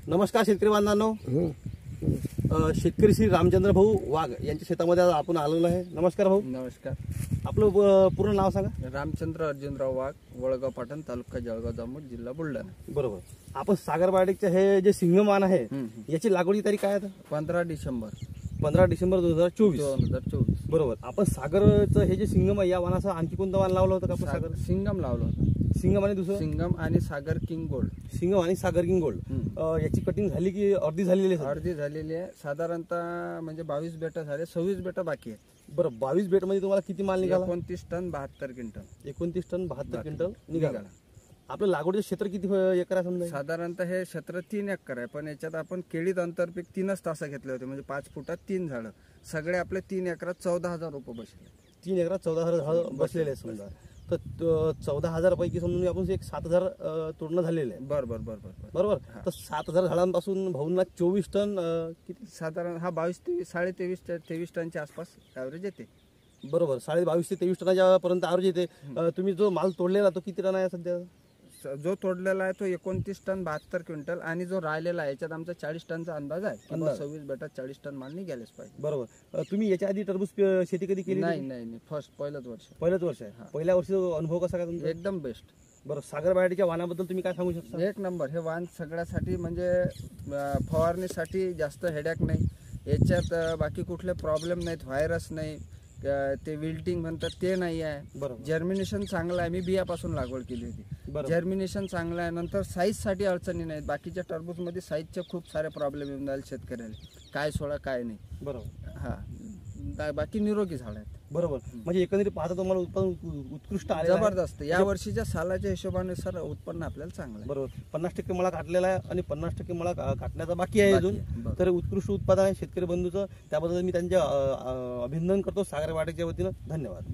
नमस्कार शेतकरी बांधवांनो, शेतकरी श्री रामचंद्र भाऊ वाघ यांच्या शेतामध्ये आज आपण आलेलो आहे. नमस्कार भाऊ. नमस्कार. आपलं पूर्ण नाव सांगा. रामचंद्र अर्जुनराव वाघ, वळगाव पाटण, तालुका जळगाव जामोद, जिल्हा बुलढाणा. बरोबर. आपण सागरवाडीचे हे जे सिंगमान आहे याची लागवडी तारीख काय आहे? 15 डिसेंबर 2024. बरोबर. आपण सागरचं हे जे सिंगम आहे या वाणाचं आणखी कोणतं वाण लावलं होतं का आपण? सागर सिंगम लावलं होतं. सिंगम आणि दुसरं सिंगम आणि सागर किंग गोल्ड. सिंगम आणि सागर किंग गोल्ड. याची कटिंग झाली की अर्धी झालेली आहे? अर्धी झालेली आहे. साधारणतः म्हणजे 22 बेटा झाले, 26 बेटा बाकी आहे. बरं, 22 बेट मध्ये तुम्हाला किती माल निघाला? 29 टन 72 क्विंटल. 29 टन 72 क्विंटल निघाला. आपलं लागवडीचं क्षेत्र किती एकर आहे समजा? साधारणतः हे क्षेत्र 3 एकर आहे, पण याच्यात आपण केळीत आंतरपीक 3च तासा घेतले होते, म्हणजे 5 फुटात 3 झाडं. सगळे आपले 3 एकरात 14,000 रुपये बसले. 3 एकरात 14,000 झाड बसलेले आहे समजा. तर 14,000 पैकी समजून आपण एक 7,000 तोडणं झालेलं आहे. बरोबर. तर 7,000 झाडांपासून भाऊंना 24 टन किती? साधारण हा 23 टनच्या आसपास ॲव्हरेज येते. बरोबर. 22 ते 23 टनाच्या पर्यंत ॲव्हरेज येते. तुम्ही जो माल तोडलेला तो किती टन आहे सध्या? जो तोडलेला आहे तो 29 टन 72 क्विंटल, आणि जो राहिलेला आहे याच्यात आमचा 40 टनचा अंदाज आहे. 26 बेटा 40 टन माल निघालेच पाहिजे. बरोबर. तुम्ही याच्या आधी टरबूज शेती कधी केली? नाही, पहिलंच वर्ष आहे. पहिल्या वर्षीचा अनुभव कसा काय तुमचा? एकदम बेस्ट. बरं, सागरवाडीच्या वाणाबद्दल तुम्ही काय सांगू शकता? एक नंबर. हे वाण सगळ्यासाठी म्हणजे फवारणीसाठी जास्त हेडॅक नाही याच्यात, बाकी कुठले प्रॉब्लेम नाहीत, व्हायरस नाही, ते विल्टिंग म्हणतात ते नाही आहे. बरोबर. जर्मिनेशन चांगलं आहे. मी बियापासून लागवड केली होती. जर्मिनेशन चांगलं आहे. नंतर साईज साठी अडचणी नाहीत. बाकीच्या टरबूज मध्ये साईजचे खूप सारे प्रॉब्लेम येऊन राहिले शेतकऱ्याला, काय सोडा काय नाही. बरोबर. हा, बाकी निरोगी झाड आहेत. बरोबर. म्हणजे एकंदरीत पाहता तुम्हाला उत्पन्न उत्कृष्ट आहे, जबरदस्त. या वर्षीच्या सालाच्या हिशोबाने सर उत्पन्न आपल्याला चांगलं आहे. बरोबर. 50% मळा काढलेला आहे आणि 50% मळा काढण्याचा बाकी आहे अजून. तर उत्कृष्ट उत्पादन आहे शेतकरी बंधूचं. त्याबद्दल मी त्यांचे अभिनंदन करतो सागरवाडीच्या वतीनं. धन्यवाद.